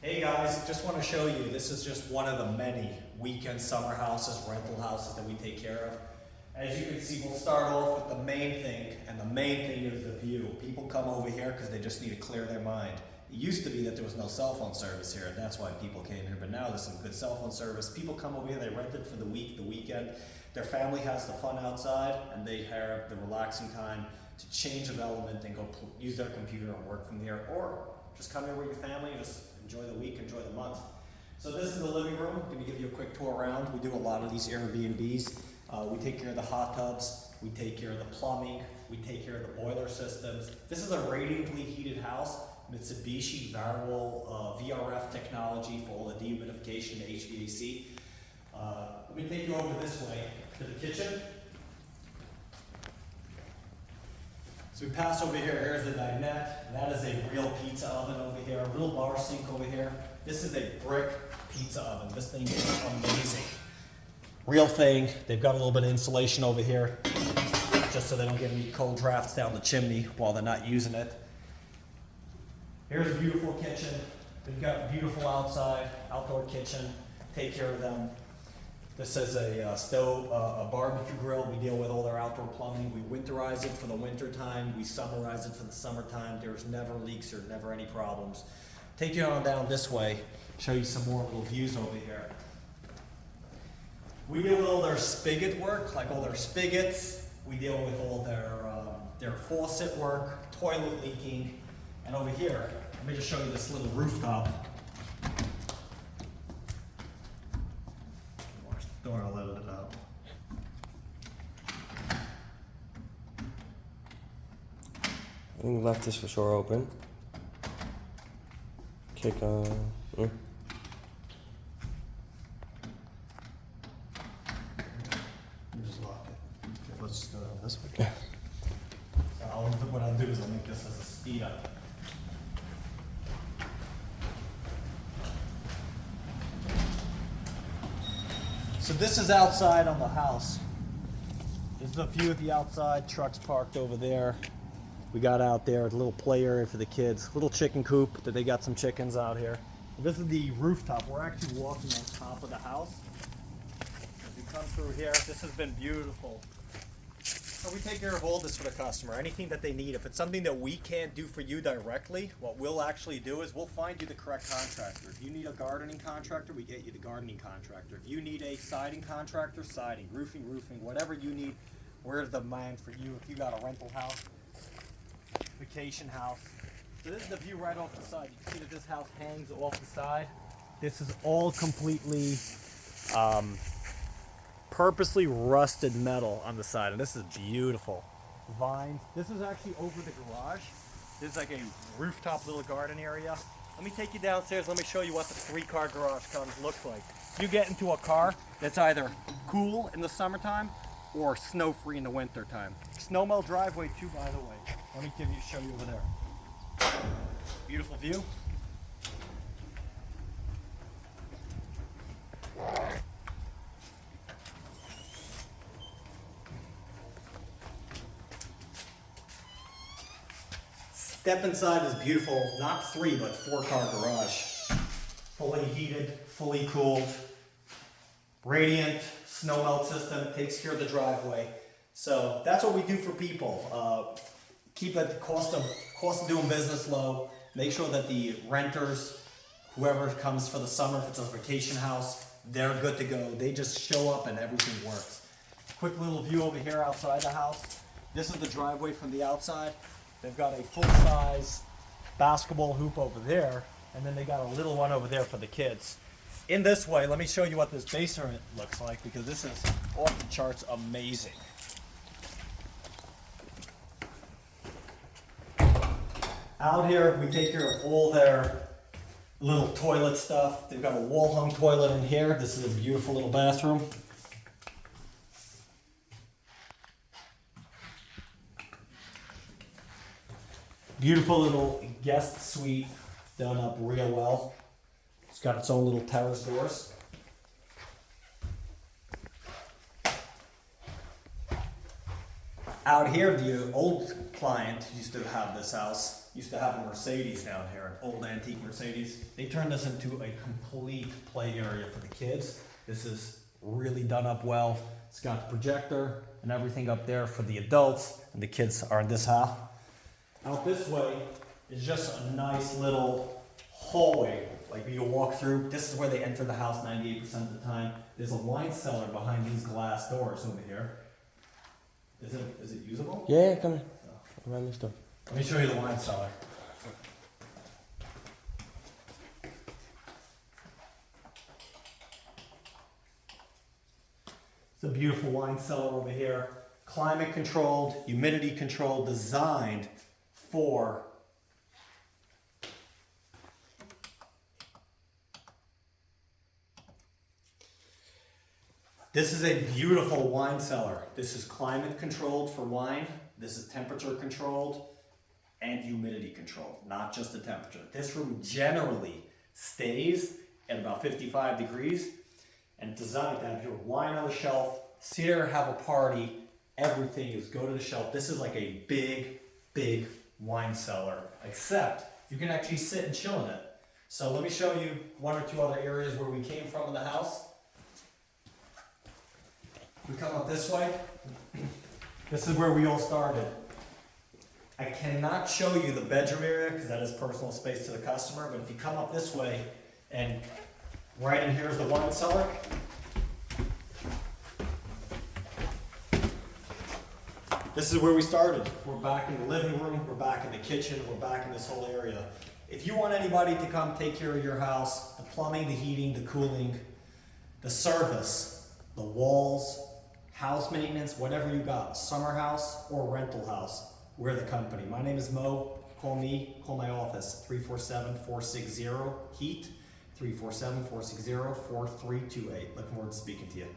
Hey guys, just want to show you, this is just one of the many weekend summer houses, rental houses that we take care of. As you can see, we'll start off with the main thing, and the main thing is the view. People come over here because they just need to clear their mind. It used to be that there was no cell phone service here, and that's why people came here, but now there's some good cell phone service. People come over here, they rent it for the week, the weekend. Their family has the fun outside, and they have the relaxing time to change of element and go use their computer and work from here, or just come here with your family and just enjoy the week, enjoy the month. So this is the living room. I'm going to give you a quick tour around. We do a lot of these Airbnbs. We take care of the hot tubs. We take care of the plumbing. We take care of the boiler systems. This is a radiantly heated house. Mitsubishi variable VRF technology for all the dehumidification, the HVAC. Let me take you over this way to the kitchen. So we pass over here, here's the dinette. That is a real pizza oven over here, a little bar sink over here. This is a brick pizza oven. This thing is amazing. Real thing. They've got a little bit of insulation over here, just so they don't get any cold drafts down the chimney while they're not using it. Here's a beautiful kitchen. They've got beautiful outdoor kitchen. Take care of them. This is a stove, a barbecue grill. We deal with all their outdoor plumbing. We winterize it for the winter time. We summerize it for the summertime. There's never leaks or never any problems. Take you on down this way, show you some more little views over here. We deal with all their spigot work, like all their spigots. We deal with all their faucet work, toilet leaking. And over here, let me just show you this little rooftop. Door, I'll let it out. I think left is for sure open. Kick on. Let me just lock it. Okay, let's just go down this way. So what I'll do is I'll make this as a speed up. So this is outside on the house. This is a view of the outside, trucks parked over there. We got out there a little play area for the kids, little chicken coop that they got some chickens out here. This is the rooftop. We're actually walking on top of the house. As you come through here, this has been beautiful. So we take care of all this for the customer, anything that they need. If it's something that we can't do for you directly, what we'll actually do is we'll find you the correct contractor. If you need a gardening contractor, we get you the gardening contractor. If you need a siding contractor, siding, roofing, whatever you need, we're the man for you. If you got a rental house, vacation house. So this is the view right off the side. You can see that this house hangs off the side. This is all completely purposely rusted metal on the side, and this is beautiful. Vines. This is actually over the garage. This is like a rooftop little garden area. Let me take you downstairs. Let me show you what the 3-car garage looks like. You get into a car that's either cool in the summertime or snow-free in the winter time. Snowmelt driveway too, by the way. Let me show you over there. Beautiful view. Step inside this beautiful, not 3, but 4-car garage. Fully heated, fully cooled, radiant snow melt system, takes care of the driveway. So that's what we do for people. Keep the cost of doing business low. Make sure that the renters, whoever comes for the summer, if it's a vacation house, they're good to go. They just show up and everything works. Quick little view over here outside the house. This is the driveway from the outside. They've got a full-size basketball hoop over there, and then they got a little one over there for the kids. In this way, let me show you what this basement looks like, because this is off the charts amazing. Out here, we take care of all their little toilet stuff. They've got a wall-hung toilet in here. This is a beautiful little bathroom. Beautiful little guest suite done up real well. It's got its own little terrace doors. Out here, the old client used to have this house. used to have a Mercedes down here, an old antique Mercedes. They turned this into a complete play area for the kids. This is really done up well. It's got the projector and everything up there for the adults, and the kids are in this half. Out this way is just a nice little hallway, like you walk through. This is where they enter the house 98% of the time. There's a wine cellar behind these glass doors over here. Is it usable? Yeah, come on. Around this door. Let me show you the wine cellar. It's a beautiful wine cellar over here. Climate controlled, humidity controlled, designed for This is a beautiful wine cellar. This is climate controlled for wine. This is temperature controlled and humidity controlled, not just the temperature. This room generally stays at about 55 degrees and designed to have your wine on the shelf, sit there, have a party, everything is go to the shelf. This is like a big, big wine cellar, except you can actually sit and chill in it. So let me show you one or two other areas where we came from in the house. We come up this way. This is where we all started. I cannot show you the bedroom area because that is personal space to the customer, but if you come up this way and right in here is the wine cellar. This is where we started. We're back in the living room, we're back in the kitchen, we're back in this whole area. If you want anybody to come take care of your house, the plumbing, the heating, the cooling, the service, the walls, house maintenance, whatever you got, summer house or rental house, we're the company. My name is Mo. Call me, call my office, 347-460-HEAT, 347-460-4328. Looking forward to speaking to you.